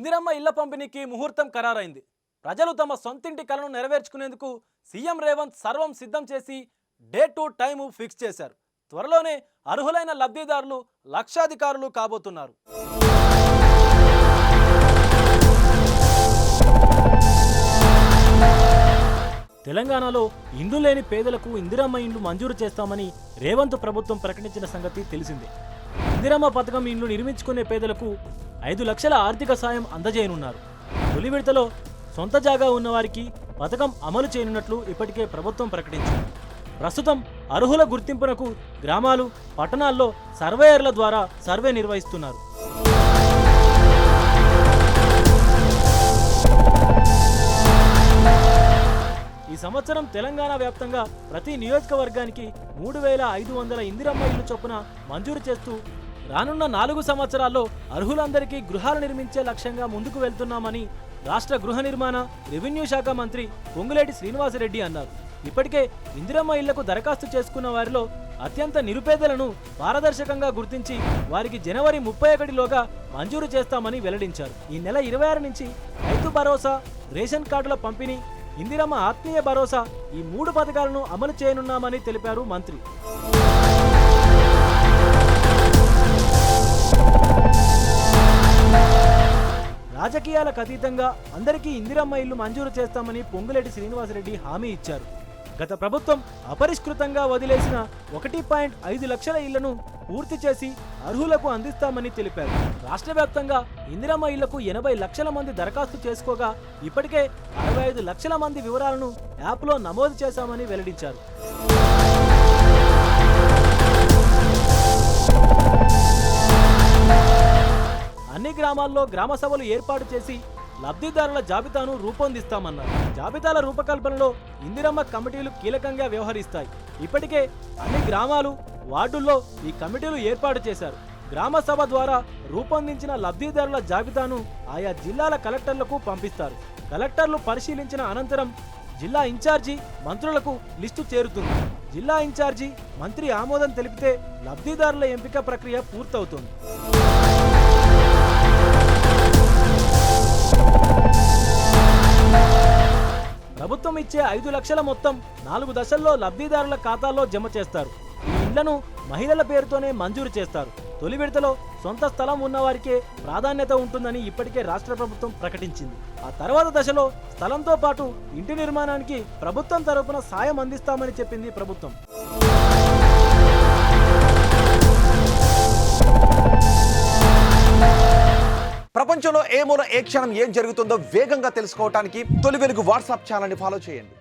ఇందిరమ్మ ఇళ్ల పంపిణీకి ముహూర్తం ఖరారైంది. ప్రజలు తమ సొంతింటి కలను నెరవేర్చుకునేందుకు సీఎం రేవంత్ సర్వం సిద్ధం చేసి డేట్ టైం ఫిక్స్ చేశారు. త్వరలోనే అర్హులైన లబ్ధిదారులు లక్షాధికారులు కాబోతున్నారు. తెలంగాణలో ఇండ్లు లేని పేదలకు ఇందిరమ్మ ఇండ్లు మంజూరు చేస్తామని రేవంత్ ప్రభుత్వం ప్రకటించిన సంగతి తెలిసిందే. ఇందిరమ్మ పథకం ఇండ్లు నిర్మించుకునే పేదలకు 5 లక్షల ఆర్థిక సాయం అందజేయనున్నారు. తొలి విడతలో సొంత జాగా ఉన్నవారికి పథకం అమలు చేయనున్నట్లు ఇప్పటికే ప్రభుత్వం ప్రకటించింది. ప్రస్తుతం అర్హుల గుర్తింపునకు గ్రామాలు, పట్టణాల్లో సర్వేయర్ల ద్వారా సర్వే నిర్వహిస్తున్నారు. ఈ సంవత్సరం తెలంగాణ వ్యాప్తంగా ప్రతి నియోజకవర్గానికి 3500 ఇందిరమ్మ ఇళ్లు చొప్పున మంజూరు చేస్తూ రానున్న 4 సంవత్సరాల్లో అర్హులందరికీ గృహాలు నిర్మించే లక్ష్యంగా ముందుకు వెళ్తున్నామని రాష్ట్ర గృహ నిర్మాణ, రెవెన్యూ శాఖ మంత్రి పొంగులేటి శ్రీనివాసరెడ్డి అన్నారు. ఇప్పటికే ఇందిరమ్మ ఇళ్లకు దరఖాస్తు చేసుకున్న వారిలో అత్యంత నిరుపేదలను పారదర్శకంగా గుర్తించి వారికి జనవరి 31లోగా మంజూరు చేస్తామని వెల్లడించారు. ఈ నెల 26 నుంచి రైతు భరోసా, రేషన్ కార్డుల పంపిణీ, ఇందిరమ్మ ఆత్మీయ భరోసా ఈ 3 పథకాలను అమలు చేయనున్నామని తెలిపారు మంత్రి. రాజకీయాలకు అతీతంగా అందరికీ ఇందిరమ్మ ఇల్లు మంజూరు చేస్తామని పొంగులేటి శ్రీనివాసరెడ్డి హామీ ఇచ్చారు. గత ప్రభుత్వం అపరిష్కృతంగా వదిలేసిన 1.5 లక్షల ఇళ్లను పూర్తి చేసి అర్హులకు అందిస్తామని తెలిపారు. రాష్ట్ర వ్యాప్తంగా ఇందిరమ్మ ఇళ్లకు 80 లక్షల మంది దరఖాస్తు చేసుకోగా ఇప్పటికే 65 లక్షల మంది వివరాలను యాప్లో నమోదు చేశామని వెల్లడించారు. అన్ని గ్రామాల్లో గ్రామ సభలు ఏర్పాటు చేసి లబ్ధిదారుల జాబితాను రూపొందిస్తామన్నారు. జాబితాల రూపకల్పనలో ఇందిరమ్మ కమిటీలు కీలకంగా వ్యవహరిస్తాయి. ఇప్పటికే అన్ని గ్రామాలు, వార్డుల్లో ఈ కమిటీలు ఏర్పాటు చేశారు. గ్రామ సభ ద్వారా రూపొందించిన లబ్ధిదారుల జాబితాను ఆయా జిల్లాల కలెక్టర్లకు పంపిస్తారు. కలెక్టర్లు పరిశీలించిన అనంతరం జిల్లా ఇన్ఛార్జి మంత్రులకు లిస్టు చేరుతుంది. జిల్లా ఇన్ఛార్జి మంత్రి ఆమోదం తెలిపితే లబ్ధిదారుల ఎంపిక ప్రక్రియ పూర్తవుతుంది. ప్రభుత్వం ఇచ్చే 5 లక్షల మొత్తం 4 దశల్లో లబ్ధిదారుల ఖాతాల్లో జమ చేస్తారు. ఈ ఇళ్లను మహిళల పేరుతోనే మంజూరు చేస్తారు. తొలి విడతలో సొంత స్థలం ఉన్నవారికే ప్రాధాన్యత ఉంటుందని ఇప్పటికే రాష్ట్ర ప్రభుత్వం ప్రకటించింది. ఆ తర్వాత దశలో స్థలంతో పాటు ఇంటి నిర్మాణానికి ప్రభుత్వం తరపున సాయం అందిస్తామని చెప్పింది ప్రభుత్వం. ప్రపంచంలో ఏ మూల ఏ క్షణం ఏం జరుగుతుందో వేగంగా తెలుసుకోవడానికి తొలి వెలుగు వాట్సాప్ ఛానల్ని ఫాలో చేయండి.